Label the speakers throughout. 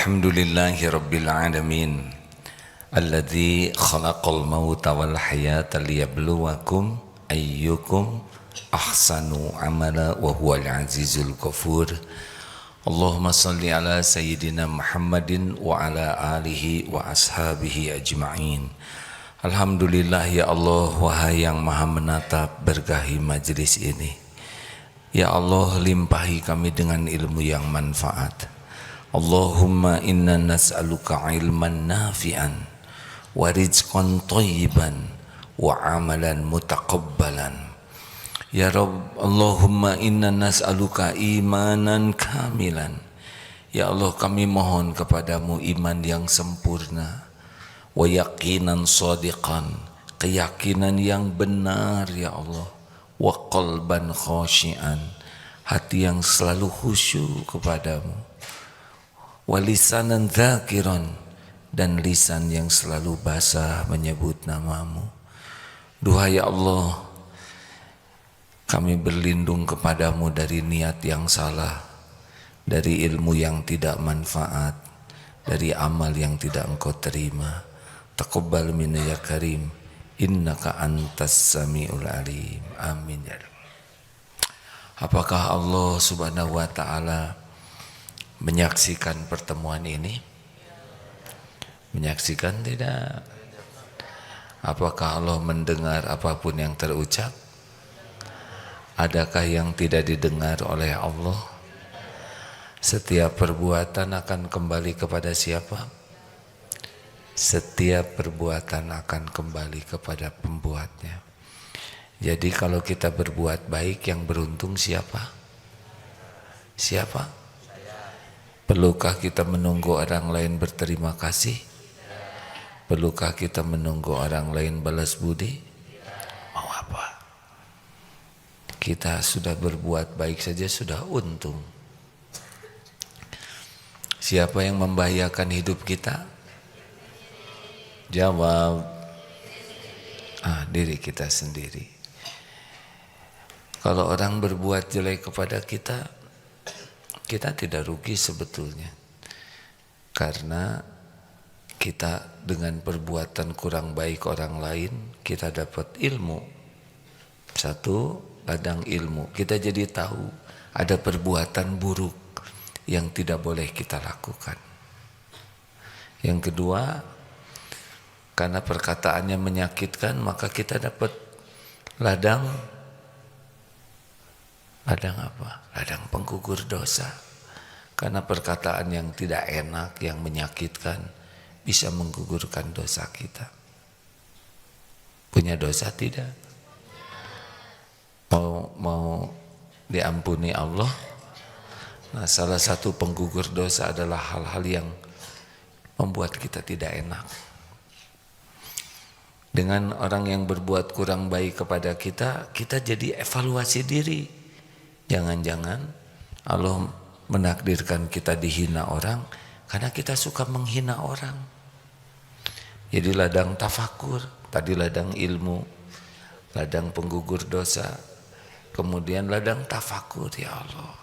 Speaker 1: Alhamdulillahi Rabbil Alamin Alladzi khalaqal mauta wal hayata liyabluwakum ayyukum ahsanu amala wa huwal azizul ghafur. Allahumma salli ala sayyidina Muhammadin wa ala alihi wa ashabihi ajma'in. Alhamdulillah ya Allah, wahai yang maha menatap berkahi majlis ini. Ya Allah, limpahi kami dengan ilmu yang manfaat. Allahumma inna nas'aluka ilman nafi'an wa rizqan thayyiban wa amalan mutaqabbalan. Ya Rabb, Allahumma inna nas'aluka imanan kamilan. Ya Allah, kami mohon kepadamu iman yang sempurna, wa yaqinan shadiqan, keyakinan yang benar ya Allah, wa qalban khashi'an, hati yang selalu khusyuk kepadamu, wa lisanan dzakiran, dan lisan yang selalu basah menyebut namamu. Duhai Allah, kami berlindung kepadamu dari niat yang salah, dari ilmu yang tidak manfaat, dari amal yang tidak engkau terima. Taqabbal minna ya karim, innaka antas samiul alim. Amin ya Rabb. Apakah Allah subhanahu wa ta'ala menyaksikan pertemuan ini? Menyaksikan tidak? Apakah Allah mendengar apapun yang terucap? Adakah yang tidak didengar oleh Allah? Setiap perbuatan akan kembali kepada siapa? Setiap perbuatan akan kembali kepada pembuatnya. Jadi kalau kita berbuat baik, yang beruntung siapa? Siapa? Perlukah kita menunggu orang lain berterima kasih? Perlukah kita menunggu orang lain balas budi? Mau apa? Kita sudah berbuat baik saja sudah untung. Siapa yang membahayakan hidup kita? Jawab. Diri kita sendiri. Kalau orang berbuat jelek kepada kita, kita tidak rugi sebetulnya, karena kita dengan perbuatan kurang baik orang lain, kita dapat ilmu. Satu, ladang ilmu, kita jadi tahu ada perbuatan buruk yang tidak boleh kita lakukan. Yang kedua, karena perkataannya menyakitkan, maka kita dapat ladang apa? Ladang penggugur dosa. Karena perkataan yang tidak enak, yang menyakitkan, bisa menggugurkan dosa kita. Punya dosa tidak? Mau diampuni Allah? Nah, salah satu penggugur dosa adalah hal-hal yang membuat kita tidak enak. Dengan orang yang berbuat kurang baik kepada kita, kita jadi evaluasi diri. Jangan-jangan Allah menakdirkan kita dihina orang karena kita suka menghina orang. Jadi ladang tafakur, tadi ladang ilmu, ladang penggugur dosa, kemudian ladang tafakur. Ya Allah,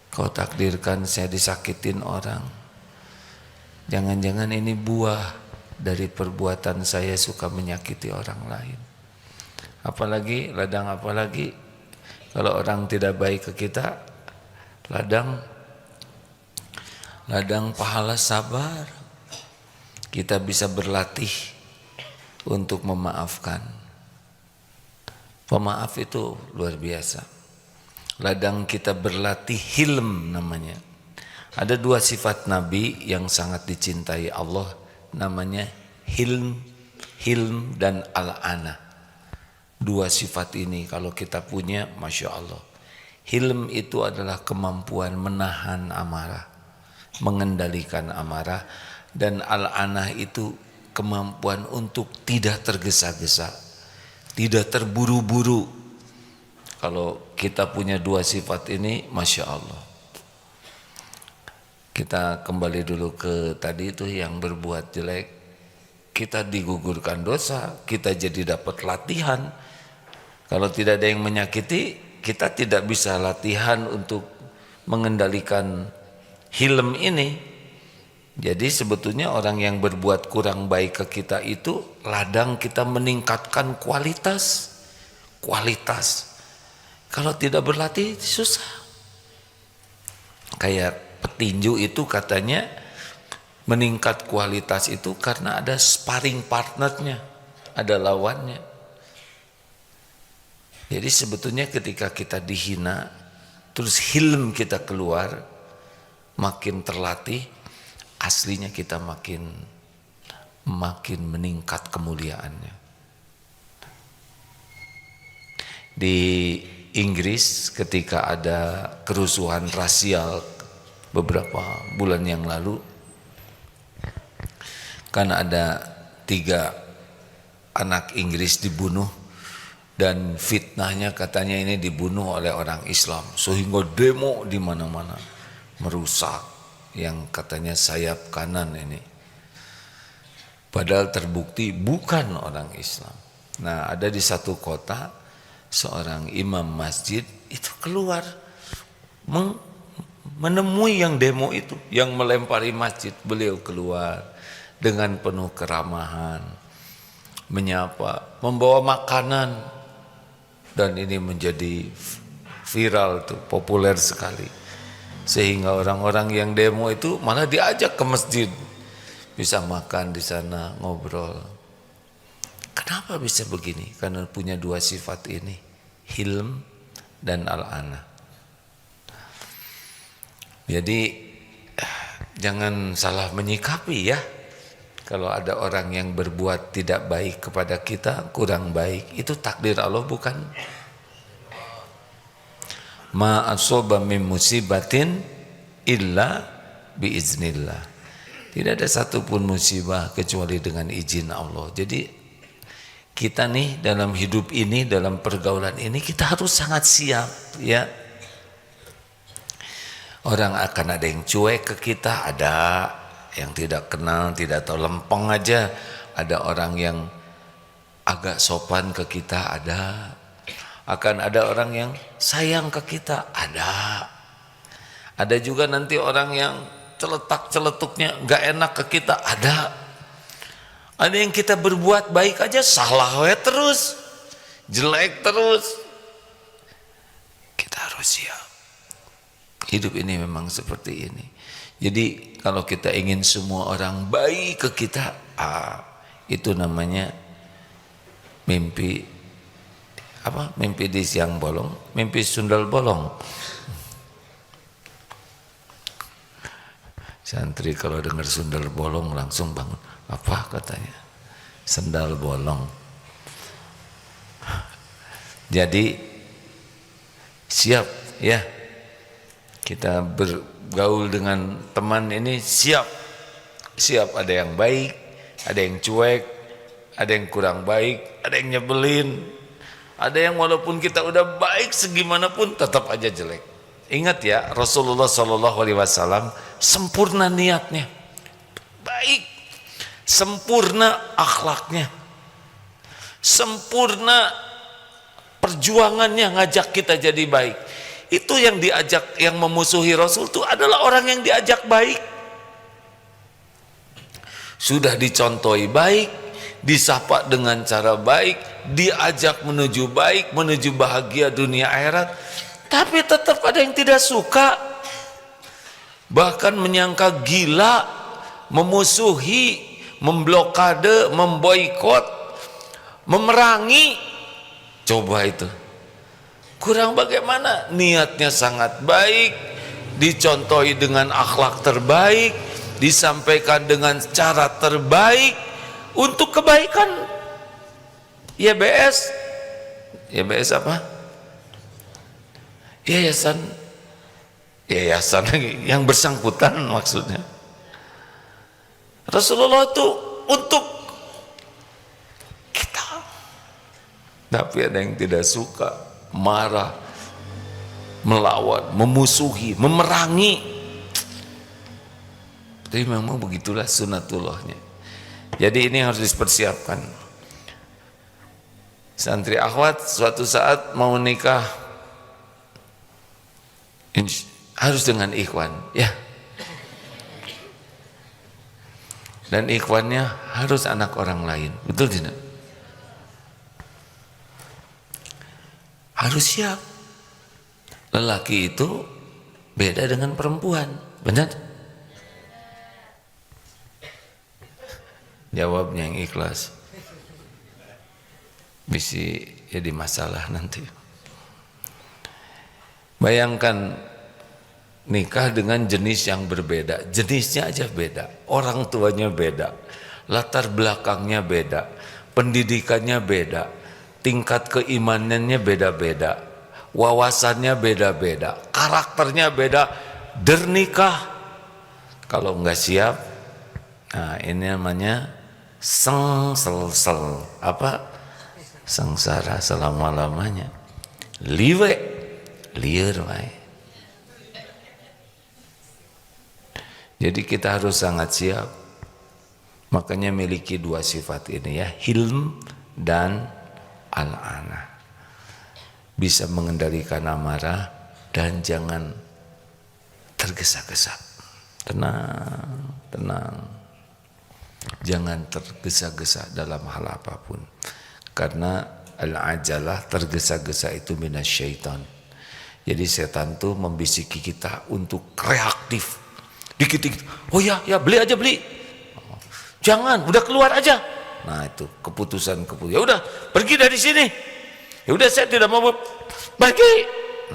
Speaker 1: Kau takdirkan saya disakitin orang. Jangan-jangan ini buah dari perbuatan saya suka menyakiti orang lain. Apalagi ladang apalagi kalau orang tidak baik ke kita, ladang pahala sabar. Kita bisa berlatih untuk memaafkan. Pemaaf itu luar biasa. Ladang kita berlatih hilm namanya. Ada dua sifat Nabi yang sangat dicintai Allah, namanya hilm dan al-ana. Dua sifat ini kalau kita punya, Masya Allah. Hilm itu adalah kemampuan menahan amarah, mengendalikan amarah. Dan al-anah itu kemampuan untuk tidak tergesa-gesa, tidak terburu-buru. Kalau kita punya dua sifat ini, Masya Allah. Kita kembali dulu ke tadi itu yang berbuat jelek. Kita digugurkan dosa, kita jadi dapat latihan. Kalau tidak ada yang menyakiti, kita tidak bisa latihan untuk mengendalikan hilm ini. Jadi sebetulnya orang yang berbuat kurang baik ke kita itu ladang kita meningkatkan kualitas. Kalau tidak berlatih susah. Kayak petinju itu katanya meningkat kualitas itu karena ada sparring partnernya, ada lawannya. Jadi sebetulnya ketika kita dihina, terus hilm kita keluar, makin terlatih, aslinya kita makin meningkat kemuliaannya. Di Inggris ketika ada kerusuhan rasial beberapa bulan yang lalu, kan ada 3 anak Inggris dibunuh, dan fitnahnya katanya ini dibunuh oleh orang Islam, sehingga demo di mana-mana merusak yang katanya sayap kanan ini, padahal terbukti bukan orang Islam. Nah, ada di satu kota seorang imam masjid itu keluar menemui yang demo itu, yang melempari masjid. Beliau keluar dengan penuh keramahan, menyapa, membawa makanan, dan ini menjadi viral tuh, populer sekali, sehingga orang-orang yang demo itu malah diajak ke masjid, bisa makan di sana, ngobrol. Kenapa bisa begini? Karena punya 2 sifat ini, hilm dan al-ana. Jadi jangan salah menyikapi ya. Kalau ada orang yang berbuat tidak baik kepada kita, kurang baik, itu takdir Allah bukan? Ma asoba min musibatin illa biiznillah. Tidak ada satupun musibah kecuali dengan izin Allah. Jadi kita nih dalam hidup ini, dalam pergaulan ini, kita harus sangat siap ya. Orang akan ada yang cuek ke kita, ada yang tidak kenal, tidak tahu, lempeng aja. Ada orang yang agak sopan ke kita, ada. Akan ada orang yang sayang ke kita, ada. Ada juga nanti orang yang celetak-celetuknya gak enak ke kita, ada. Ada yang kita berbuat baik aja salah terus, jelek terus. Kita harus siap. Hidup ini memang seperti ini. Jadi kalau kita ingin semua orang baik ke kita, itu namanya mimpi apa? Mimpi di siang bolong, mimpi sundal bolong. Santri kalau dengar sundal bolong langsung bangun. Apa katanya? Sendal bolong. Jadi siap ya. Kita bergaul dengan teman ini siap. Siap, ada yang baik, ada yang cuek, ada yang kurang baik, ada yang nyebelin, ada yang walaupun kita udah baik segimanapun tetap aja jelek. Ingat ya, Rasulullah SAW sempurna niatnya, baik, sempurna akhlaknya, sempurna perjuangannya ngajak kita jadi baik. Itu yang diajak, yang memusuhi Rasul itu adalah orang yang diajak baik. Sudah dicontohi baik, disapa dengan cara baik, diajak menuju baik, menuju bahagia dunia akhirat, tapi tetap ada yang tidak suka, bahkan menyangka gila, memusuhi, memblokade, memboikot, memerangi. Coba itu kurang bagaimana? Niatnya sangat baik, dicontohi dengan akhlak terbaik, disampaikan dengan cara terbaik untuk kebaikan. YBS apa? Yayasan yang bersangkutan maksudnya. Rasulullah itu untuk kita, tapi ada yang tidak suka, marah, melawan, memusuhi, memerangi. Tapi memang begitulah sunatullahnya. Jadi ini harus dipersiapkan. Santri akhwat suatu saat mau nikah harus dengan ikhwan ya. Dan ikhwannya harus anak orang lain. Betul tidak? Harus siap. Lelaki itu beda dengan perempuan. Benar? Jawabnya yang ikhlas. Bisa jadi masalah nanti. Bayangkan nikah dengan jenis yang berbeda, jenisnya aja beda, orang tuanya beda, latar belakangnya beda, pendidikannya beda, tingkat keimanannya beda-beda, wawasannya beda-beda, karakternya beda, dernikah. Kalau nggak siap, nah ini namanya sengsel, apa? Sengsara selama-lamanya, liwe, liar wae. Jadi kita harus sangat siap. Makanya miliki dua sifat ini ya, hilm dan al-ana. Bisa mengendalikan amarah dan jangan tergesa-gesa. Tenang, tenang. Jangan tergesa-gesa dalam hal apapun. Karena al-ajalah, tergesa-gesa itu minasyaitan. Jadi setan tuh membisiki kita untuk reaktif. Dikit-dikit, oh ya beli aja beli, jangan, udah keluar aja. Nah itu keputusan, ya udah pergi dari sini, ya udah saya tidak mau pergi.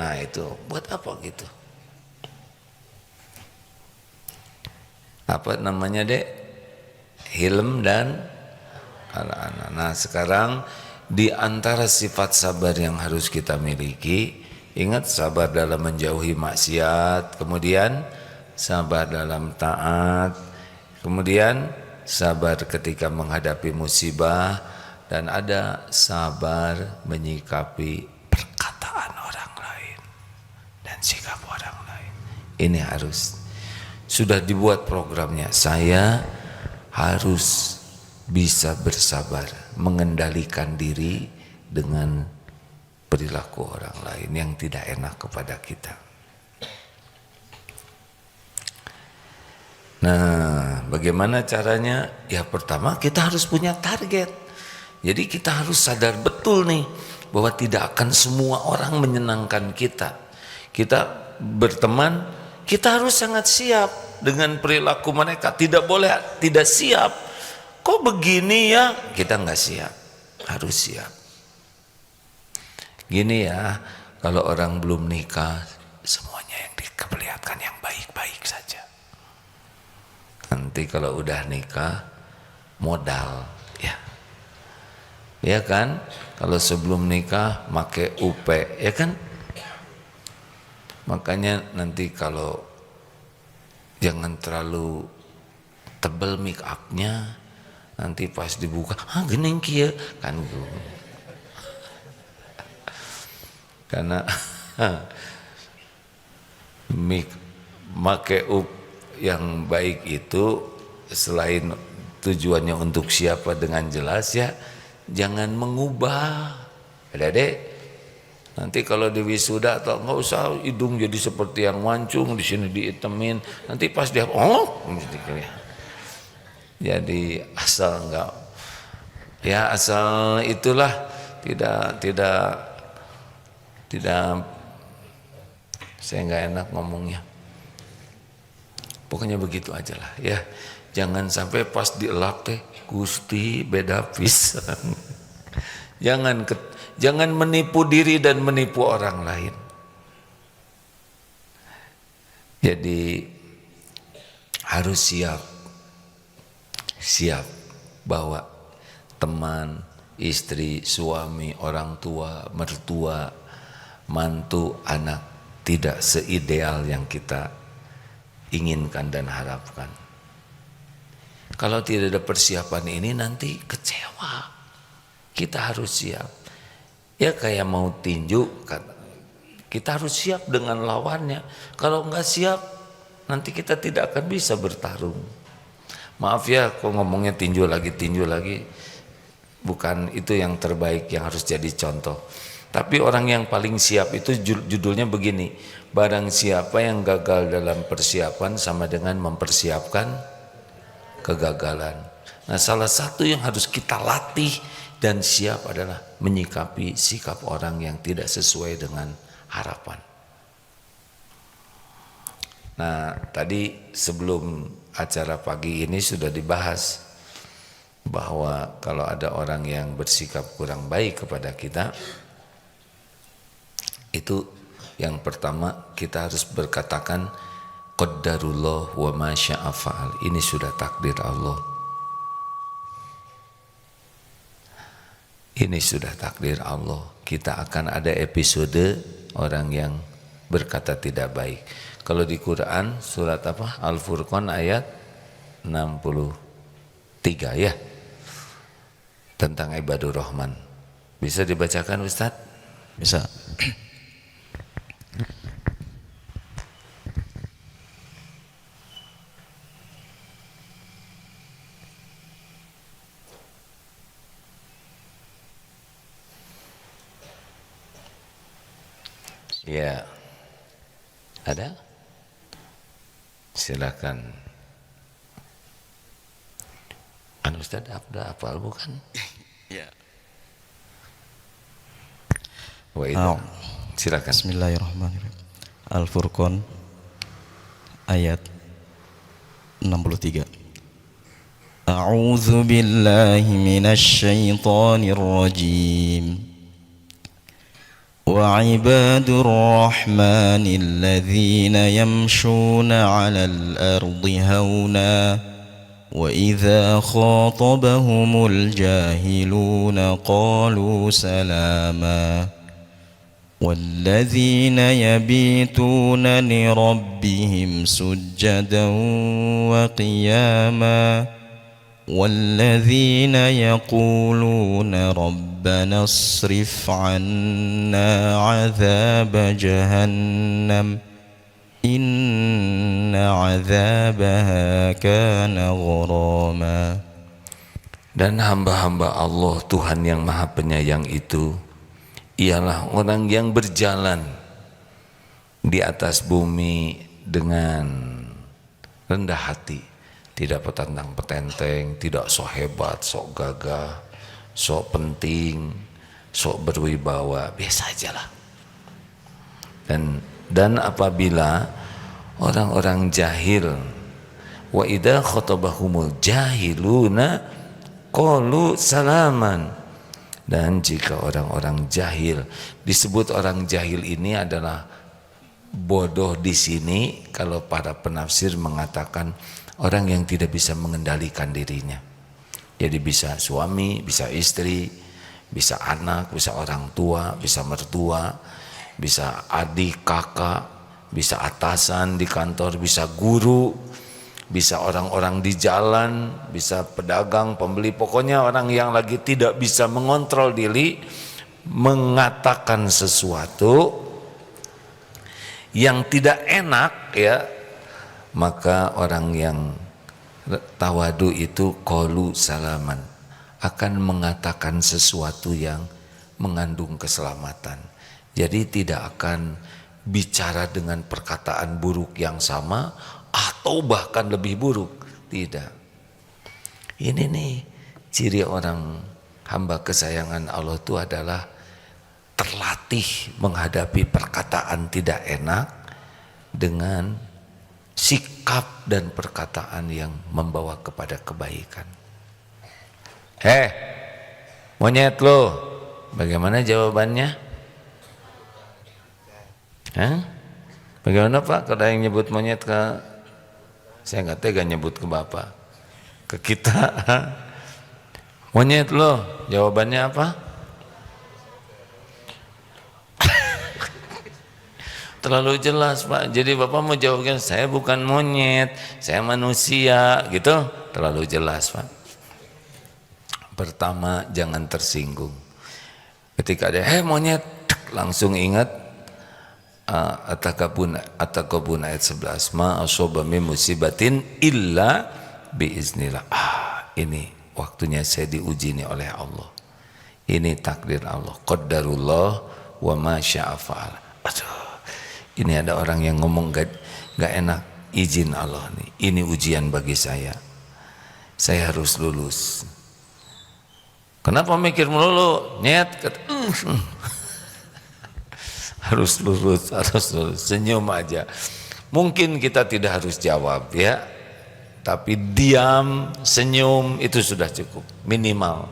Speaker 1: Nah itu buat apa gitu? Apa namanya dek? Hilm dan al-ana. Nah sekarang di antara sifat sabar yang harus kita miliki, ingat sabar dalam menjauhi maksiat, kemudian sabar dalam taat, kemudian sabar ketika menghadapi musibah, dan ada sabar menyikapi perkataan orang lain dan sikap orang lain. Ini harus sudah dibuat programnya. Saya harus bisa bersabar, mengendalikan diri dengan perilaku orang lain yang tidak enak kepada kita. Nah, bagaimana caranya? Ya pertama kita harus punya target. Jadi kita harus sadar betul nih bahwa tidak akan semua orang menyenangkan kita. Kita berteman, kita harus sangat siap dengan perilaku mereka. Tidak boleh tidak siap. Kok begini ya? Kita nggak siap. Harus siap. Gini ya, kalau orang belum nikah, semuanya yang diperlihatkan yang baik-baik saja. Nanti kalau udah nikah modal ya. Ya kan? Kalau sebelum nikah make UP ya kan? Makanya nanti kalau jangan terlalu tebel make upnya, nanti pas dibuka, gening kieu kan gitu. Karena make up yang baik itu selain tujuannya untuk siapa dengan jelas ya, jangan mengubah. Adek, nanti kalau di wisuda atau nggak usah hidung jadi seperti yang mancung di sini diitemin, nanti pas dia jadi asal enggak ya, asal itulah tidak saya nggak enak ngomongnya. Pokoknya begitu aja lah ya. Jangan sampai pas dielap teh Gusti beda pisan. Jangan menipu diri dan menipu orang lain. Jadi harus siap bahwa teman, istri, suami, orang tua, mertua, mantu, anak tidak seideal yang kita inginkan dan harapkan. Kalau tidak ada persiapan ini nanti kecewa. Kita harus siap. Ya kayak mau tinju, kita harus siap dengan lawannya. Kalau enggak siap, nanti kita tidak akan bisa bertarung. Maaf ya, kok ngomongnya tinju lagi. Bukan itu yang terbaik yang harus jadi contoh. Tapi orang yang paling siap itu judulnya begini: barang siapa yang gagal dalam persiapan sama dengan mempersiapkan kegagalan. Nah, salah satu yang harus kita latih dan siap adalah menyikapi sikap orang yang tidak sesuai dengan harapan. Nah, tadi sebelum acara pagi ini sudah dibahas bahwa kalau ada orang yang bersikap kurang baik kepada kita, itu yang pertama kita harus berkatakan qaddarullah wa ma syaa fa'al. Ini sudah takdir Allah. Ini sudah takdir Allah. Kita akan ada episode orang yang berkata tidak baik. Kalau di Quran surat apa? Al-Furqan ayat 63 ya. Tentang ibadur rahman. Bisa dibacakan Ustaz?
Speaker 2: Bisa.
Speaker 1: Ya. Ada? Silakan. Ustaz ada hafal bukan?
Speaker 2: Ya.
Speaker 1: Silakan.
Speaker 2: Bismillahirrahmanirrahim. Al-Furqan ayat 63. A'udzu billahi minasy syaithanir rajim. وعباد الرحمن الذين يمشون على الأرض هونا وإذا خاطبهم الجاهلون قالوا سلاما والذين يبيتون لربهم سجدا وقياما والذين يقولون ربنا اصرف عنا عذاب جهنم إن عذابها كان غراما.
Speaker 1: Dan hamba-hamba Allah Tuhan yang Maha Penyayang itu ialah orang yang berjalan di atas bumi dengan rendah hati, tidak petentang-petenteng, tidak sok hebat, sok gagah, sok penting, sok berwibawa, biasa aja lah. Dan apabila orang-orang jahil, wa idza khatabahumul jahiluna qalu salaman, dan jika orang-orang jahil, disebut orang jahil ini adalah bodoh di sini kalau para penafsir mengatakan orang yang tidak bisa mengendalikan dirinya. Jadi bisa suami, bisa istri, bisa anak, bisa orang tua, bisa mertua, bisa adik, kakak, bisa atasan di kantor, bisa guru, bisa orang-orang di jalan, bisa pedagang, pembeli, pokoknya orang yang lagi tidak bisa mengontrol diri mengatakan sesuatu yang tidak enak ya, maka orang yang tawadu itu qalu salaman, akan mengatakan sesuatu yang mengandung keselamatan. Jadi tidak akan bicara dengan perkataan buruk yang sama atau bahkan lebih buruk, tidak. Ini nih ciri orang hamba kesayangan Allah itu adalah terlatih menghadapi perkataan tidak enak dengan sikap dan perkataan yang membawa kepada kebaikan. Monyet lo, bagaimana jawabannya? Bagaimana Pak kalau yang nyebut monyet ke saya nggak tega nyebut ke Bapak, ke kita? Monyet lo, jawabannya apa? Terlalu jelas Pak, jadi Bapak mau jawabkan saya bukan monyet, saya manusia gitu, terlalu jelas Pak. Pertama, jangan tersinggung. Ketika ada monyet, langsung ingat At-Takabun ayat 11, ma asoba min musibatin illa biiznillah. Ini waktunya saya diuji nih oleh Allah. Ini takdir Allah, qaddarullah wa ma syaa fa'al. Ini ada orang yang ngomong gak enak, izin Allah nih, ini ujian bagi saya. saya harus lulus. Kenapa mikir melulu? Nyet, harus lulus, senyum aja. Mungkin kita tidak harus jawab ya, tapi diam, senyum itu sudah cukup, minimal.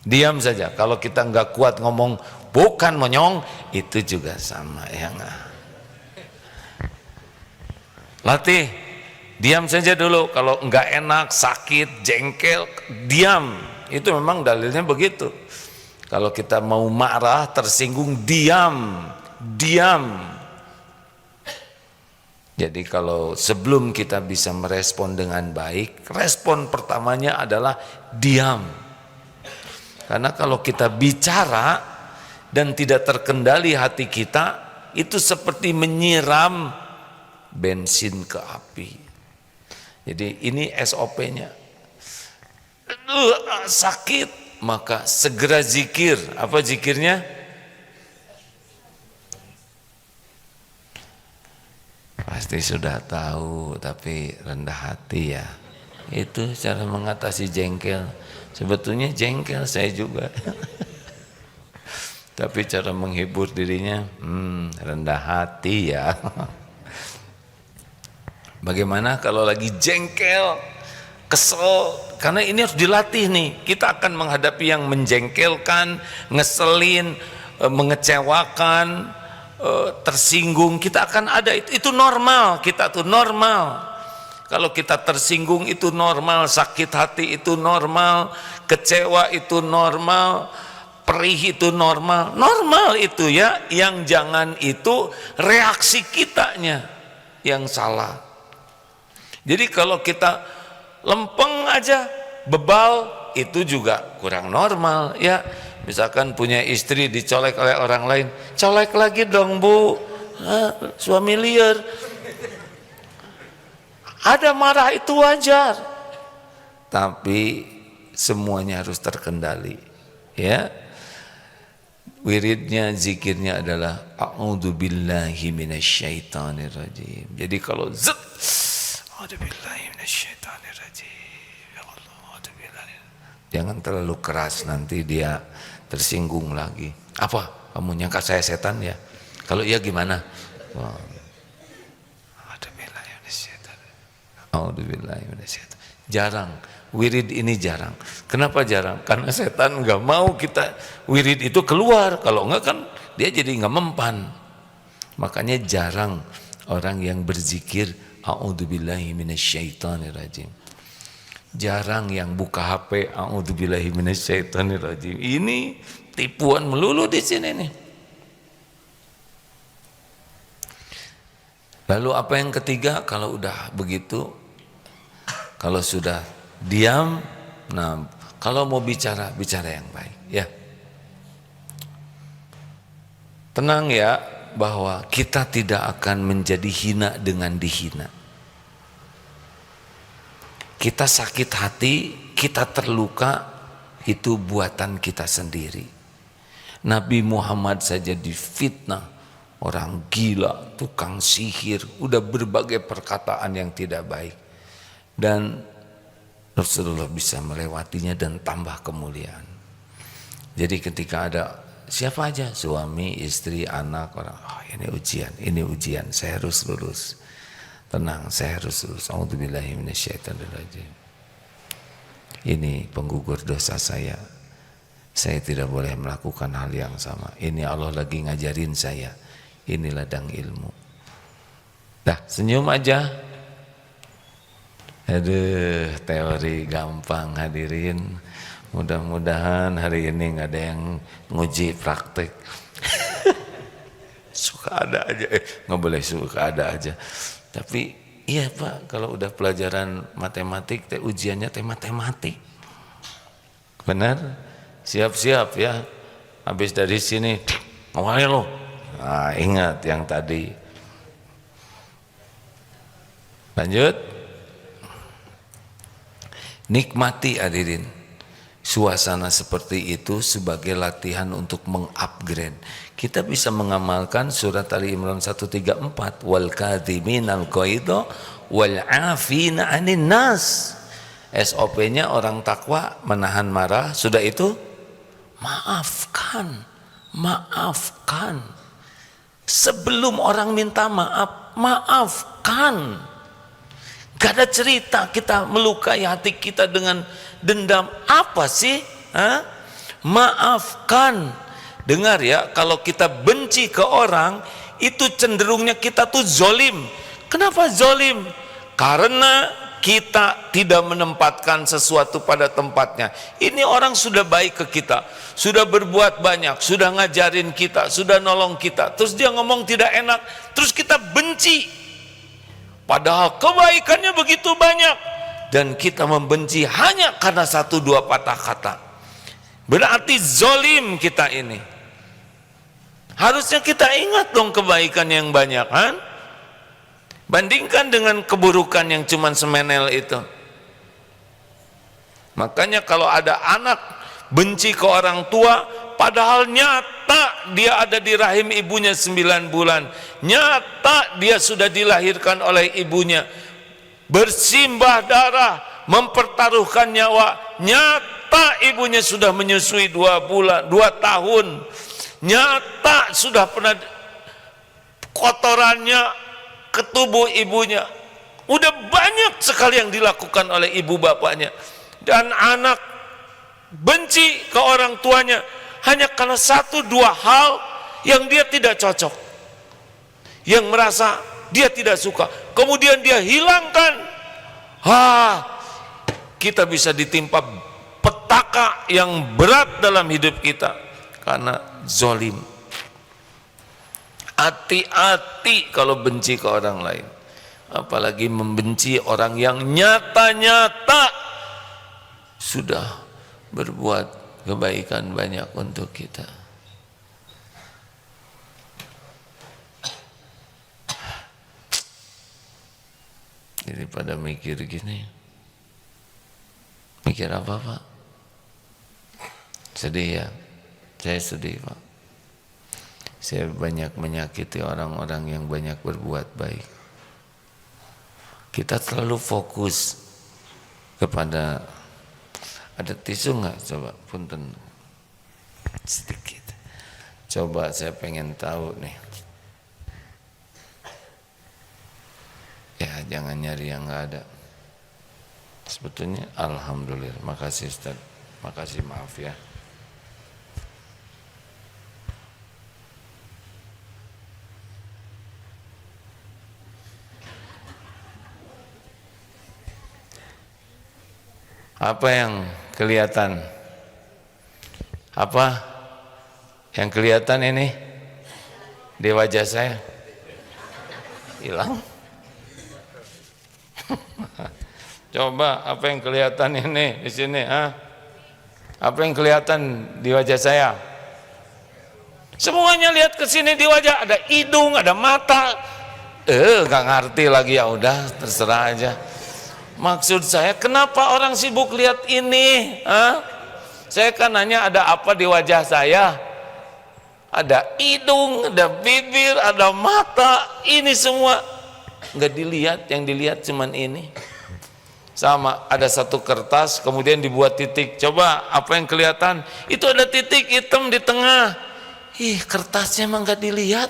Speaker 1: Diam saja. Kalau kita nggak kuat ngomong bukan monyong, itu juga sama ya nggak. Latih, diam saja dulu. Kalau nggak enak, sakit, jengkel, diam. Itu memang dalilnya begitu. Kalau kita mau marah, tersinggung, diam, diam. Jadi kalau sebelum kita bisa merespon dengan baik, respon pertamanya adalah diam. Karena kalau kita bicara dan tidak terkendali hati kita, itu seperti menyiram bensin ke api. Jadi ini SOP-nya. Sakit, maka segera zikir. Apa zikirnya? Pasti sudah tahu, tapi rendah hati ya. Itu cara mengatasi jengkel. Sebetulnya jengkel saya juga. Tapi cara menghibur dirinya, rendah hati ya. Bagaimana kalau lagi jengkel, kesel? Karena ini harus dilatih nih. Kita akan menghadapi yang menjengkelkan, ngeselin, mengecewakan, tersinggung. Kita akan ada, itu normal. Kita tuh normal. Kalau kita tersinggung itu normal, sakit hati itu normal, kecewa itu normal, perih itu normal. Normal itu ya, yang jangan itu reaksi kitanya yang salah. Jadi kalau kita lempeng aja, bebal, itu juga kurang normal ya. Misalkan punya istri dicolek oleh orang lain, colek lagi dong bu, suami liar. Ada marah itu wajar, tapi semuanya harus terkendali ya. Wiridnya, zikirnya adalah a'udzubillahi minasyaitonirrajim. Jadi kalau zat, a'udzubillahi minasyaitonirrajim, ya Allah, a'udzubillahi. Jangan terlalu keras, nanti dia tersinggung lagi. Apa? Kamu nyangka saya setan ya? Kalau iya gimana? Wah. Jarang, wirid ini jarang. Kenapa jarang? Karena setan nggak mau kita wirid itu keluar. Kalau enggak kan dia jadi nggak mempan. Makanya jarang orang yang berzikir a'udzubillahi minasyaitonirrajim. Jarang yang buka HP a'udzubillahi minasyaitonirrajim. Ini tipuan melulu di sini nih. Lalu apa yang ketiga? Kalau udah begitu, kalau sudah diam, nah kalau mau bicara, bicara yang baik ya. Tenang ya, bahwa kita tidak akan menjadi hina dengan dihina. Kita sakit hati, kita terluka, itu buatan kita sendiri. Nabi Muhammad saja difitnah, orang gila, tukang sihir, udah berbagai perkataan yang tidak baik. Dan Rasulullah bisa melewatinya dan tambah kemuliaan. Jadi ketika ada siapa aja, suami, istri, anak, orang, ini ujian, saya harus lulus. Tenang, saya harus lulus. A'udzubillahi minasyaitonirrajim. Ini penggugur dosa saya. Saya tidak boleh melakukan hal yang sama. Ini Allah lagi ngajarin saya. Ini ladang ilmu. Dah, senyum aja. Aduh, teori gampang hadirin. Mudah-mudahan hari ini nggak ada yang nguji praktek. Suka ada aja, nggak boleh suka ada aja. Tapi iya Pak, kalau udah pelajaran matematik, ujiannya matematik. Benar? Siap-siap ya. Habis dari sini, awalnya loh. Nah, ingat yang tadi. Lanjut. Nikmati hadirin suasana seperti itu sebagai latihan untuk mengupgrade. Kita bisa mengamalkan surat Ali Imran 134, wal kadhiminal ghaidha wal 'afina 'anil nas. SOP-nya orang takwa menahan marah, sudah itu maafkan. Maafkan. Sebelum orang minta maaf, maafkan. Gak ada cerita kita melukai hati kita dengan dendam. Apa sih? Maafkan. Dengar ya, kalau kita benci ke orang, itu cenderungnya kita tuh zolim. Kenapa zolim? Karena kita tidak menempatkan sesuatu pada tempatnya. Ini orang sudah baik ke kita, sudah berbuat banyak, sudah ngajarin kita, sudah nolong kita, terus dia ngomong tidak enak, terus kita benci. Padahal kebaikannya begitu banyak, dan kita membenci hanya karena 1-2 patah kata. Berarti zolim kita ini. Harusnya kita ingat dong kebaikan yang banyak, kan? Bandingkan dengan keburukan yang cuman semenel itu. Makanya kalau ada anak benci ke orang tua, padahal nyata dia ada di rahim ibunya 9 bulan, nyata dia sudah dilahirkan oleh ibunya, bersimbah darah, mempertaruhkan nyawa, nyata ibunya sudah menyusui 2 bulan, 2 tahun, nyata sudah pernah kotorannya ke tubuh ibunya, udah banyak sekali yang dilakukan oleh ibu bapaknya, dan anak benci ke orang tuanya hanya karena 1-2 hal yang dia tidak cocok, yang merasa dia tidak suka, kemudian dia hilangkan. Kita bisa ditimpa petaka yang berat dalam hidup kita karena zolim. Hati-hati kalau benci ke orang lain, apalagi membenci orang yang nyata-nyata sudah berbuat kebaikan banyak untuk kita. Daripada mikir gini, mikir apa Pak? Sedih ya? Saya sedih Pak. Saya banyak menyakiti orang-orang yang banyak berbuat baik. Kita terlalu fokus kepada, ada tisu nggak? Coba punten sedikit. Coba saya pengen tahu nih. Ya jangan nyari yang nggak ada. Sebetulnya alhamdulillah. Makasih Ustaz. Makasih, maaf ya. Apa yang kelihatan? Apa yang kelihatan ini di wajah saya? Hilang? Coba apa yang kelihatan ini di sini? Apa yang kelihatan di wajah saya? Semuanya lihat ke sini di wajah, ada hidung, ada mata. Gak ngerti lagi, ya udah terserah aja. Maksud saya, kenapa orang sibuk lihat ini? Saya kan nanya ada apa di wajah saya? Ada hidung, ada bibir, ada mata. Ini semua nggak dilihat, yang dilihat cuman ini. Sama, ada satu kertas, kemudian dibuat titik. Coba apa yang kelihatan? Itu ada titik hitam di tengah. Kertasnya emang nggak dilihat.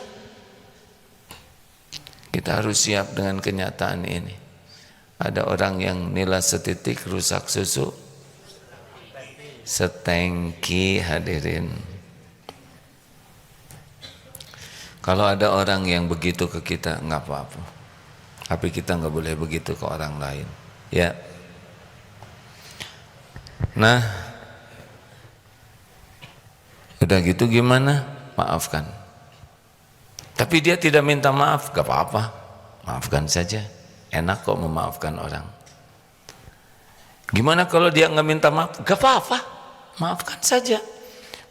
Speaker 1: Kita harus siap dengan kenyataan ini. Ada orang yang nilai setitik rusak susu setengki, hadirin. Kalau ada orang yang begitu ke kita, nggak apa-apa, tapi kita nggak boleh begitu ke orang lain, ya. Nah, udah gitu gimana? Maafkan. Tapi dia tidak minta maaf, gak apa-apa, maafkan saja. Enak kok memaafkan orang. Gimana kalau dia nggak minta maaf? Gak apa-apa, maafkan saja.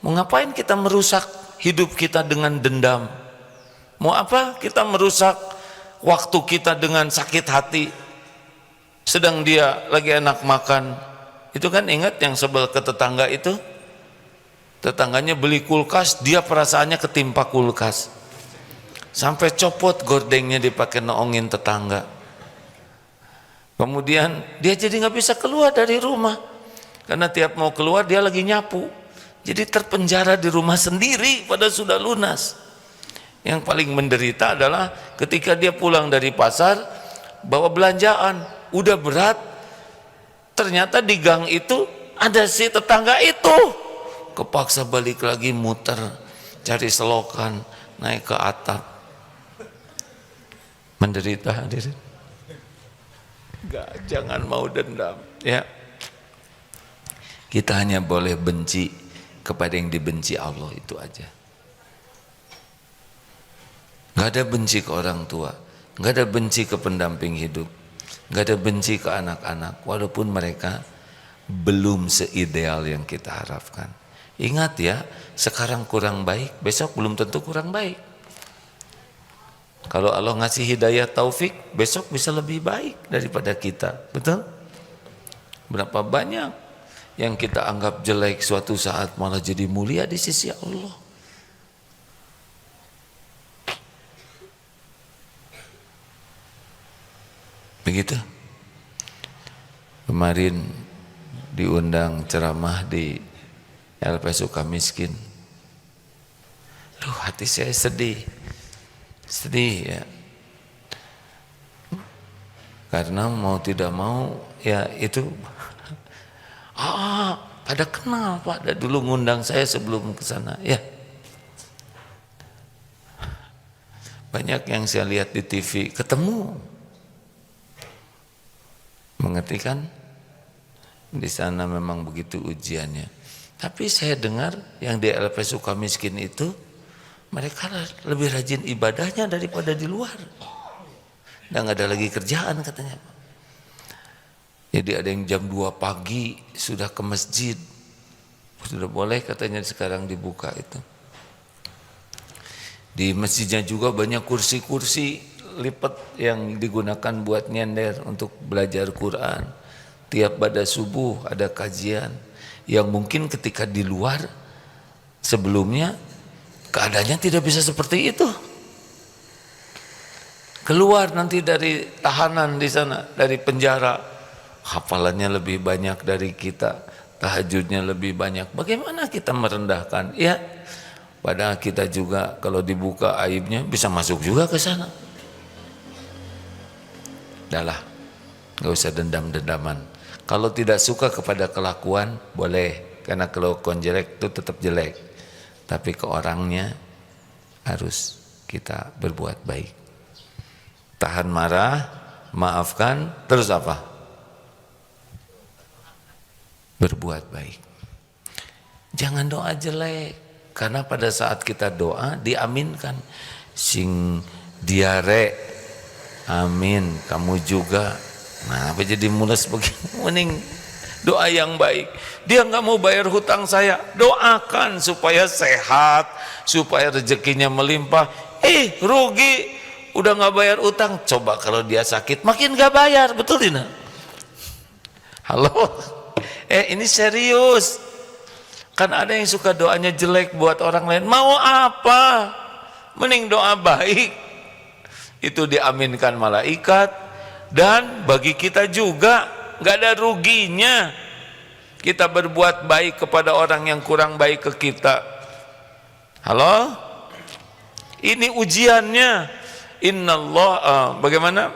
Speaker 1: Mau ngapain kita merusak hidup kita dengan dendam? Mau apa kita merusak waktu kita dengan sakit hati? Sedang dia lagi enak makan. Itu kan ingat yang sebel ke tetangga itu? Tetangganya beli kulkas, dia perasaannya ketimpa kulkas. Sampai copot gordengnya dipakai noongin tetangga. Kemudian dia jadi nggak bisa keluar dari rumah karena tiap mau keluar dia lagi nyapu. Jadi terpenjara di rumah sendiri pada sudah lunas. Yang paling menderita adalah ketika dia pulang dari pasar bawa belanjaan, udah berat, ternyata di gang itu ada si tetangga itu, kepaksa balik lagi muter cari selokan naik ke atap. Menderita hadirin. Enggak, jangan mau dendam ya. Kita hanya boleh benci kepada yang dibenci Allah, itu aja. Enggak ada benci ke orang tua, enggak ada benci ke pendamping hidup, enggak ada benci ke anak-anak walaupun mereka belum seideal yang kita harapkan. Ingat ya, sekarang kurang baik, besok belum tentu kurang baik. Kalau Allah ngasih hidayah taufik, besok bisa lebih baik daripada kita. Betul? Berapa banyak yang kita anggap jelek suatu saat malah jadi mulia di sisi Allah. Begitu. Kemarin diundang ceramah di LP Sukamiskin. Duh, hati saya sedih ya, karena mau tidak mau ya itu pada kenal Pak, dulu ngundang saya sebelum ke sana ya. Banyak yang saya lihat di TV ketemu, mengerti kan? Di sana memang begitu ujiannya. Tapi saya dengar yang di LP Sukamiskin itu mereka lebih rajin ibadahnya daripada di luar. Dan nggak ada lagi kerjaan katanya. Jadi ada yang jam 2 pagi sudah ke masjid. Sudah boleh katanya sekarang dibuka itu. Di masjidnya juga banyak kursi-kursi lipat yang digunakan buat nyender untuk belajar Quran. Tiap pada subuh ada kajian yang mungkin ketika di luar sebelumnya keadaannya tidak bisa seperti itu. Keluar nanti dari tahanan di sana, dari penjara, hafalannya lebih banyak dari kita, tahajudnya lebih banyak. Bagaimana kita merendahkan? Ya, padahal kita juga kalau dibuka aibnya bisa masuk juga ke sana. Dahlah, nggak usah dendam-dendaman. Kalau tidak suka kepada kelakuan boleh, karena kelakuan jelek itu tetap jelek. Tapi ke orangnya harus kita berbuat baik. Tahan marah, maafkan, terus apa? Berbuat baik. Jangan doa jelek, karena pada saat kita doa diaminkan. Sing diare, amin, kamu juga. Nah, apa jadi mules begini? Mending doa yang baik. Dia nggak mau bayar hutang saya, doakan supaya sehat, supaya rezekinya melimpah. Rugi, udah nggak bayar utang. Coba kalau dia sakit makin nggak bayar, betul tidak? Halo, ini serius. Kan ada yang suka doanya jelek buat orang lain. Mau apa? Mending doa baik. Itu diaminkan malaikat, dan bagi kita juga nggak ada ruginya kita berbuat baik kepada orang yang kurang baik ke kita. Halo? Ini ujiannya. Innallah, bagaimana?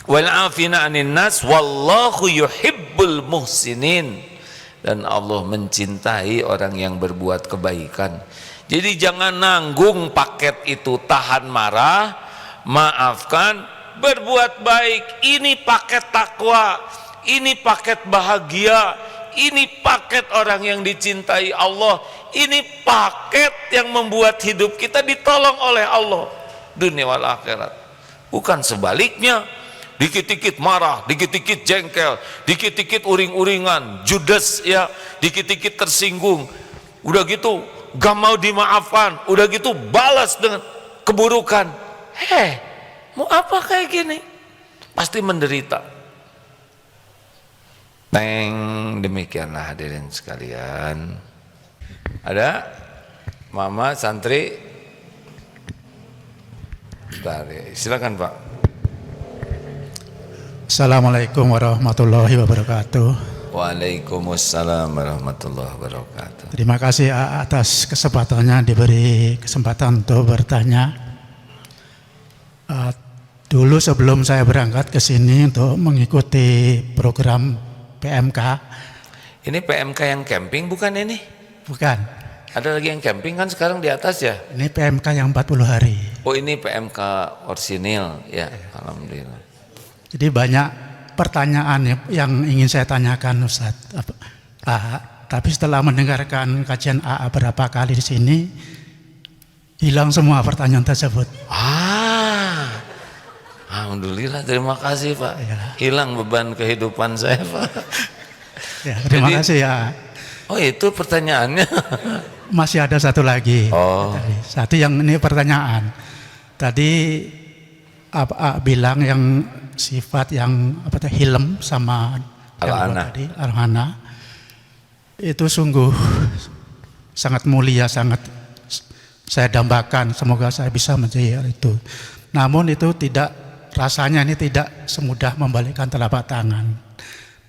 Speaker 1: Wal afina 'anin nas wallahu yuhibbul muhsinin. Dan Allah mencintai orang yang berbuat kebaikan. Jadi jangan nanggung paket itu, tahan marah, maafkan, berbuat baik. Ini paket takwa, ini paket bahagia, ini paket orang yang dicintai Allah, ini paket yang membuat hidup kita ditolong oleh Allah dunia wal akhirat. Bukan sebaliknya, dikit-dikit marah, dikit-dikit jengkel, dikit-dikit uring-uringan, judes ya, dikit-dikit tersinggung, udah gitu gak mau dimaafkan, udah gitu balas dengan keburukan. Mau apa kayak gini? Pasti menderita. Demikianlah hadirin sekalian. Ada mama santri? Bentar, silakan Pak.
Speaker 3: Assalamualaikum warahmatullahi wabarakatuh.
Speaker 1: Waalaikumsalam warahmatullahi wabarakatuh.
Speaker 3: Terima kasih atas kesempatannya diberi kesempatan untuk bertanya. Dulu sebelum saya berangkat ke sini untuk mengikuti program PMK.
Speaker 1: Ini PMK yang camping bukan ini?
Speaker 3: Bukan.
Speaker 1: Ada lagi yang camping kan sekarang di atas ya?
Speaker 3: Ini PMK yang 40 hari.
Speaker 1: Oh ini PMK orsinil ya, alhamdulillah.
Speaker 3: Jadi banyak pertanyaan yang ingin saya tanyakan Ustaz. Tapi setelah mendengarkan kajian AA berapa kali di sini, hilang semua pertanyaan tersebut.
Speaker 1: Alhamdulillah, terima kasih Pak.
Speaker 3: Ya.
Speaker 1: Hilang beban kehidupan saya Pak.
Speaker 3: Ya, terima kasih ya.
Speaker 1: Oh itu pertanyaannya.
Speaker 3: Masih ada satu lagi.
Speaker 1: Oh.
Speaker 3: Satu yang ini pertanyaan. Tadi bilang yang sifat yang hilm sama
Speaker 1: Al-ana.
Speaker 3: tadi Al-ana itu sungguh sangat mulia, sangat saya dambakan. Semoga saya bisa menjadi itu. Namun itu tidak, rasanya ini tidak semudah membalikkan telapak tangan.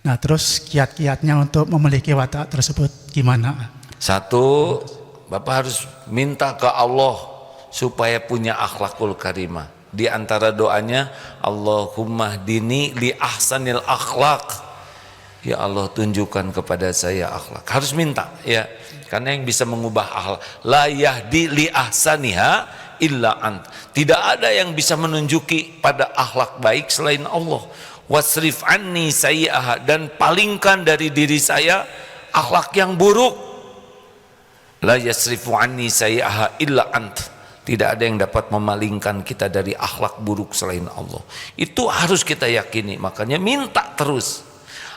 Speaker 3: Nah terus kiat-kiatnya untuk memiliki watak tersebut gimana?
Speaker 1: Satu, Bapak harus minta ke Allah supaya punya akhlakul karimah. Di antara doanya, Allahumma dini li ahsanil akhlak. Ya Allah tunjukkan kepada saya akhlak. Harus minta ya. Karena yang bisa mengubah akhlak, la yahdi li ahsaniha illa ant. Tidak ada yang bisa menunjuki pada akhlak baik selain Allah. Wasrif anni sayyi'aha, dan palingkan dari diri saya akhlak yang buruk. La yasrifu anni sayyi'aha illa ant. Tidak ada yang dapat memalingkan kita dari akhlak buruk selain Allah. Itu harus kita yakini. Makanya minta terus.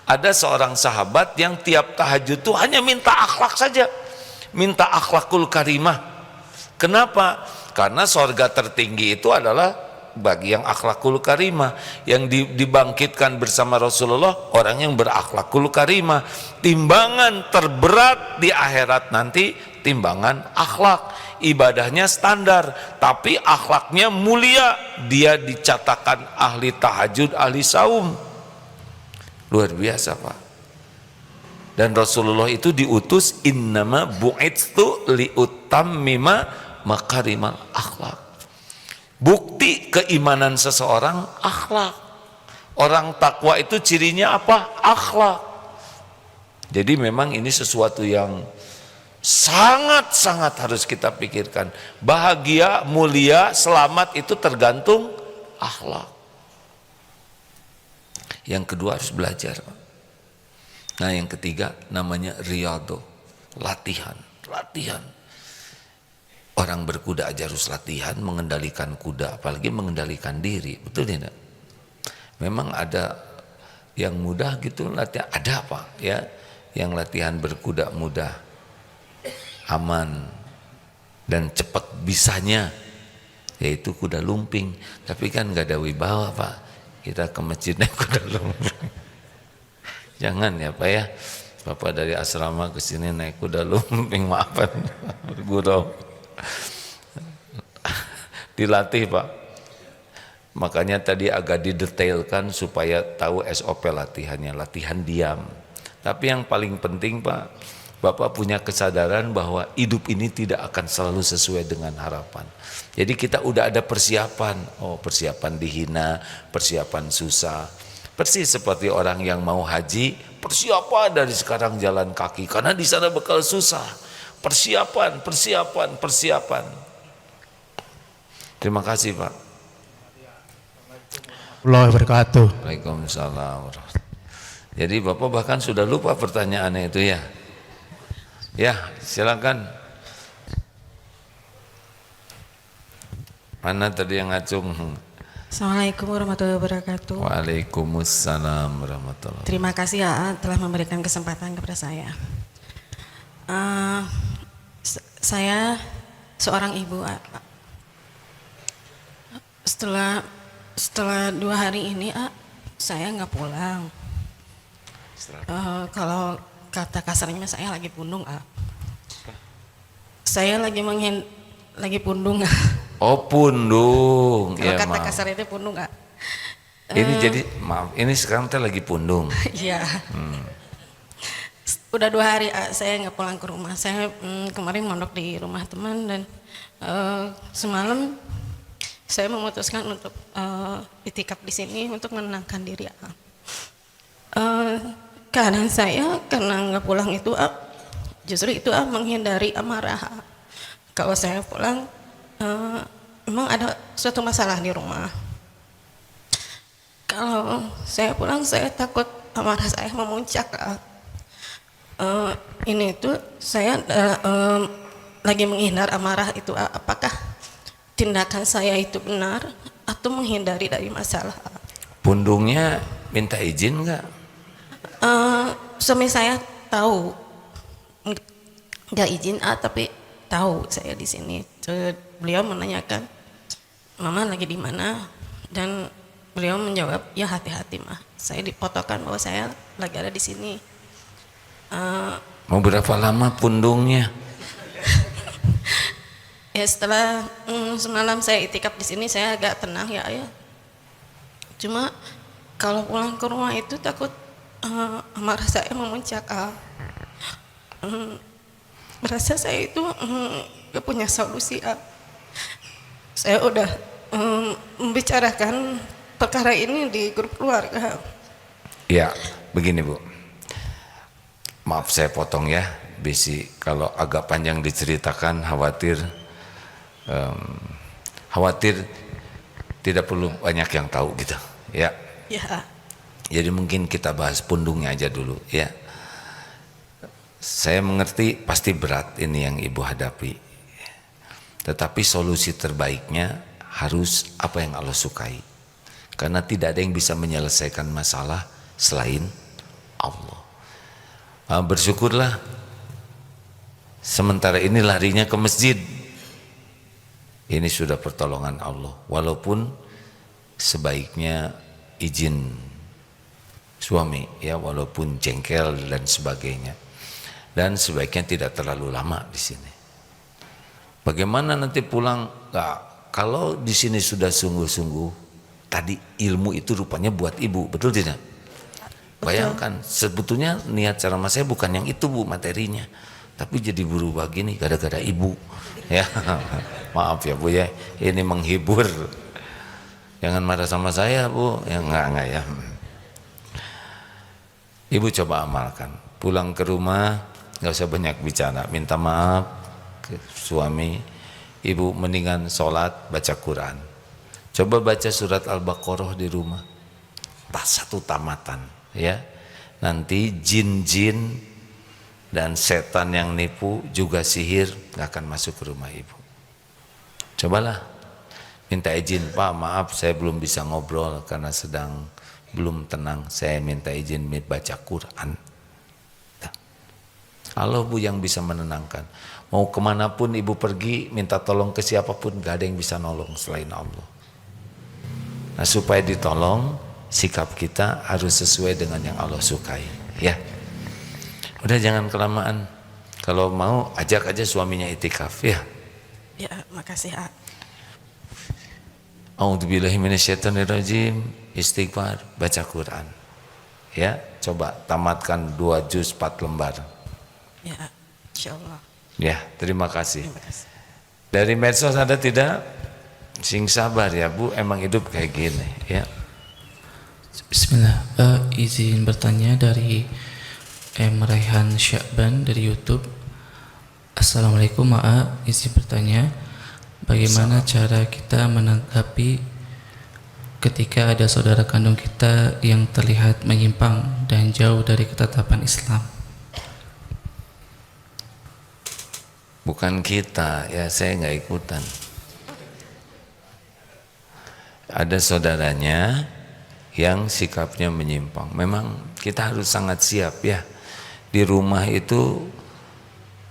Speaker 1: Ada seorang sahabat yang tiap tahajud itu hanya minta akhlak saja, minta akhlakul karimah. Kenapa? Karena sorga tertinggi itu adalah bagi yang akhlakul karimah, yang dibangkitkan bersama Rasulullah, orang yang berakhlakul karimah. Timbangan terberat di akhirat nanti timbangan akhlak. Ibadahnya standar tapi akhlaknya mulia, dia dicatatkan ahli tahajud, ahli saum. Luar biasa Pak. Dan Rasulullah itu diutus innama bu'itstu liutammima makarimal akhlak. Bukti keimanan seseorang akhlak. Orang takwa itu cirinya apa? Akhlak. Jadi memang ini sesuatu yang sangat-sangat harus kita pikirkan. Bahagia, mulia, selamat itu tergantung akhlak. Yang kedua harus belajar. Nah yang ketiga namanya riyadhah, latihan. Orang berkuda aja harus latihan mengendalikan kuda, apalagi mengendalikan diri, betul tidak? Memang ada yang mudah gitu latihan, ada apa ya? Yang latihan berkuda mudah, aman dan cepat bisanya, yaitu kuda lumping. Tapi kan nggak ada wibawa Pak, kita ke masjid naik kuda lumping. Jangan ya Pak ya, Bapak dari asrama ke sini naik kuda lumping, maafan bergurau. Dilatih Pak. Makanya tadi agak didetailkan supaya tahu SOP latihannya, latihan diam. Tapi yang paling penting Pak, Bapak punya kesadaran bahwa hidup ini tidak akan selalu sesuai dengan harapan. Jadi kita udah ada persiapan. Oh, persiapan dihina, persiapan susah. Persis seperti orang yang mau haji, persiapan dari sekarang jalan kaki karena di sana bakal susah. Persiapan. Terima kasih Pak.
Speaker 3: Allah wabarakatuh.
Speaker 1: Waalaikumsalam. Jadi Bapak bahkan sudah lupa pertanyaannya itu ya. Ya, silakan. Mana tadi yang ngacung?
Speaker 4: Assalamualaikum warahmatullahi wabarakatuh.
Speaker 1: Waalaikumsalam warahmatullahi wabarakatuh.
Speaker 4: Terima kasih ya telah memberikan kesempatan kepada saya. Saya seorang ibu. Setelah 2 hari ini saya nggak pulang. Kalau kata kasarnya saya lagi pundung. Saya lagi pundung.
Speaker 1: Oh pundung.
Speaker 4: Kalau
Speaker 1: Ya,
Speaker 4: kata
Speaker 1: maaf.
Speaker 4: kasar itu pundung.
Speaker 1: Ini jadi maaf, ini sekarang teh lagi pundung.
Speaker 4: Iya. Udah 2 hari saya nggak pulang ke rumah. Saya kemarin mondok di rumah teman dan semalam saya memutuskan untuk itikaf di sini untuk menenangkan diri. Keadaan saya karena nggak pulang itu justru itu menghindari amarah. Kalau saya pulang memang ada suatu masalah di rumah. Kalau saya pulang saya takut amarah saya memuncak. Ini itu saya lagi menghindar amarah itu, apakah tindakan saya itu benar atau menghindari dari masalah?
Speaker 1: Pundungnya minta izin nggak?
Speaker 4: Suami saya tahu, nggak izin tapi tahu saya di sini. Beliau menanyakan mama lagi di mana dan beliau menjawab ya hati-hati mah. Saya dipotokan bahwa saya lagi ada di sini.
Speaker 1: Mau berapa lama pundungnya?
Speaker 4: Ya setelah semalam saya itikaf di sini saya agak tenang ya ayah. Cuma kalau pulang ke rumah itu takut amarah saya memuncak. Merasa saya itu gak punya solusi. Saya udah membicarakan perkara ini di grup keluarga.
Speaker 1: Ya, begini Bu. Maaf saya potong ya, bisi kalau agak panjang diceritakan khawatir tidak perlu banyak yang tahu gitu ya.
Speaker 4: Ya.
Speaker 1: Jadi mungkin kita bahas pundungnya aja dulu ya. Saya mengerti pasti berat ini yang ibu hadapi, tetapi solusi terbaiknya harus apa yang Allah sukai, karena tidak ada yang bisa menyelesaikan masalah selain Allah. Bersyukurlah sementara ini larinya ke masjid, ini sudah pertolongan Allah, walaupun sebaiknya izin suami ya, walaupun jengkel dan sebagainya, dan sebaiknya tidak terlalu lama di sini. Bagaimana nanti pulang? Kalau di sini sudah sungguh-sungguh, tadi ilmu itu rupanya buat ibu, betul tidak? Bayangkan, sebetulnya niat ceramah saya bukan yang itu Bu materinya, tapi jadi berubah gini gara-gara ibu ya. Maaf ya Bu ya, ini menghibur, jangan marah sama saya Bu ya. Enggak ya. Ibu coba amalkan, pulang ke rumah nggak usah banyak bicara, minta maaf ke suami, ibu mendingan sholat baca Quran, coba baca surat Al-Baqarah di rumah, satu tamatan ya. Nanti jin-jin dan setan yang nipu juga sihir nggak akan masuk ke rumah ibu. Cobalah minta izin, Pak maaf saya belum bisa ngobrol karena sedang belum tenang, saya minta izin baca Quran. Allah Bu yang bisa menenangkan. Mau kemanapun ibu pergi minta tolong ke siapapun, gak ada yang bisa nolong selain Allah. Nah supaya ditolong, sikap kita harus sesuai dengan yang Allah sukai ya. Udah jangan kelamaan, kalau mau ajak aja suaminya itikaf ya.
Speaker 4: Ya makasih
Speaker 1: A'udzubillahi minasyaitonirrajim, istighfar, baca Quran ya, coba tamatkan 2 juz 4 lembar
Speaker 4: ya, insyaallah
Speaker 1: ya. Terima kasih.
Speaker 4: Terima kasih.
Speaker 1: Dari medsos ada tidak? Sing sabar ya Bu, emang hidup kayak gini ya.
Speaker 5: Bismillah, izin bertanya dari Rehan Syakban dari YouTube. Assalamualaikum Ma'a, izin bertanya, bagaimana cara kita menanggapi ketika ada saudara kandung kita yang terlihat menyimpang dan jauh dari ketetapan Islam?
Speaker 1: Bukan kita ya, saya nggak ikutan. Ada saudaranya yang sikapnya menyimpang. Memang kita harus sangat siap ya. Di rumah itu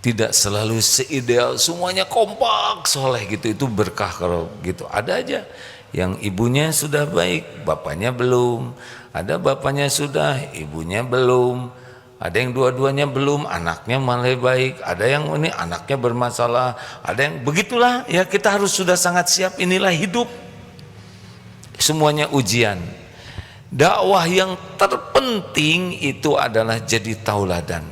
Speaker 1: tidak selalu seideal semuanya kompak soleh gitu, itu berkah kalau gitu. Ada aja yang ibunya sudah baik, bapaknya belum. Ada bapaknya sudah, ibunya belum. Ada yang dua-duanya belum, anaknya malah baik. Ada yang ini anaknya bermasalah. Ada yang begitulah ya, kita harus sudah sangat siap. Inilah hidup, semuanya ujian. Dakwah yang terpenting itu adalah jadi tauladan.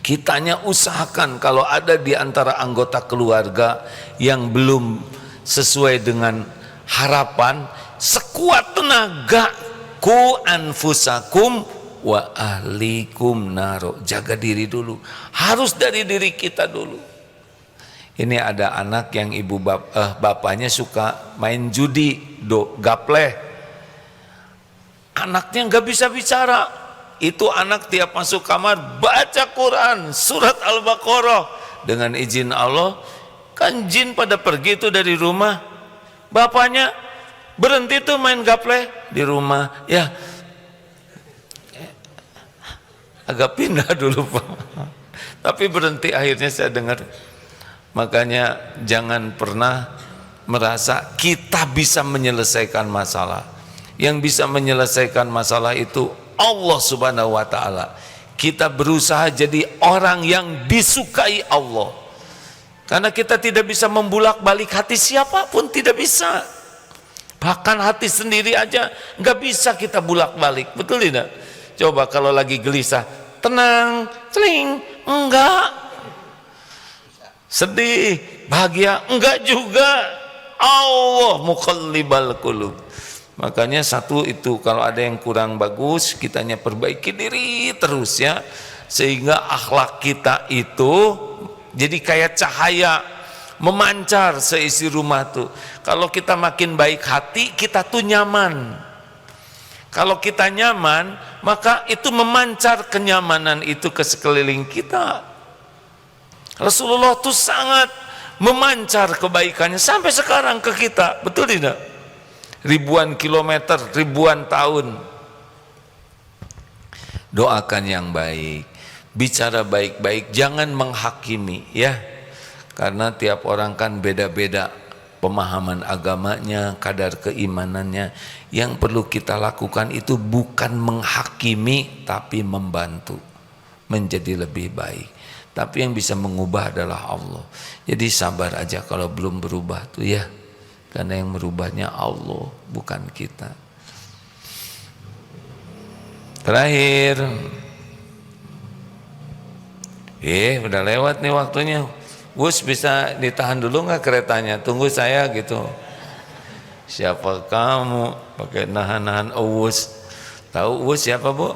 Speaker 1: Kitanya usahakan kalau ada di antara anggota keluarga yang belum sesuai dengan harapan, sekuat tenaga, ku anfusakum wa ahlikum naro, jaga diri dulu, harus dari diri kita dulu. Ini ada anak yang bapaknya suka main judi, gapleh. Anaknya nggak bisa bicara. Itu anak tiap masuk kamar baca Quran, surat Al-Baqarah. Dengan izin Allah, kan jin pada pergi itu dari rumah. Bapaknya berhenti tuh main gapleh di rumah. Ya, agak pindah dulu Pak. Tapi berhenti, akhirnya saya dengar. Makanya jangan pernah merasa kita bisa menyelesaikan masalah. Yang bisa menyelesaikan masalah itu Allah Subhanahu wa ta'ala. Kita berusaha jadi orang yang disukai Allah. Karena kita tidak bisa membulak-balik hati siapapun, tidak bisa. Bahkan hati sendiri aja nggak bisa kita bulak-balik, betul tidak? Coba kalau lagi gelisah, tenang, celing, enggak. Sedih, bahagia, enggak juga. Allah muqallibal qulub. Makanya satu itu, kalau ada yang kurang bagus, kitanya perbaiki diri terus ya, sehingga akhlak kita itu jadi kayak cahaya memancar seisi rumah tuh. Kalau kita makin baik hati, kita tuh nyaman. Kalau kita nyaman, maka itu memancar kenyamanan itu ke sekeliling kita. Rasulullah tuh sangat memancar kebaikannya sampai sekarang ke kita, betul tidak? Ribuan kilometer, ribuan tahun. Doakan yang baik, bicara baik-baik, jangan menghakimi ya. Karena tiap orang kan beda-beda pemahaman agamanya, kadar keimanannya. Yang perlu kita lakukan itu bukan menghakimi, tapi membantu menjadi lebih baik. Tapi yang bisa mengubah adalah Allah. Jadi sabar aja kalau belum berubah tuh ya. Karena yang merubahnya Allah, bukan kita. Terakhir, udah lewat nih waktunya. Gus, bisa ditahan dulu nggak keretanya? Tunggu saya gitu. Siapa kamu pakai nahan-nahan Uus? Tahu Uus siapa, Bu?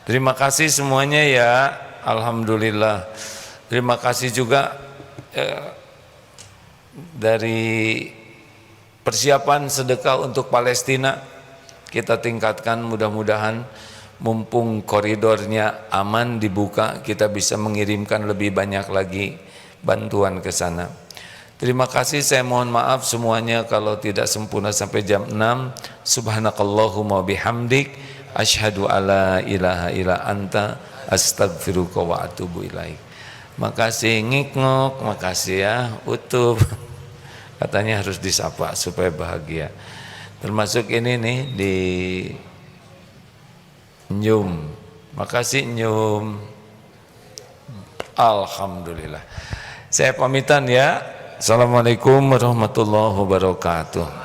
Speaker 1: Terima kasih semuanya ya. Alhamdulillah. Terima kasih juga dari persiapan sedekah untuk Palestina. Kita tingkatkan, mudah-mudahan mumpung koridornya aman dibuka, kita bisa mengirimkan lebih banyak lagi bantuan ke sana. Terima kasih, saya mohon maaf semuanya kalau tidak sempurna sampai jam 6. Subhanakallahumma bihamdik, asyhadu alla ilaha illa anta, astaghfiruka wa atubu ilaik. Makasih ngikngok, makasih ya Utub. Katanya harus disapa supaya bahagia. Termasuk ini nih di Nyum. Makasih Nyum. Alhamdulillah. Saya pamitan ya. Assalamualaikum warahmatullahi wabarakatuh.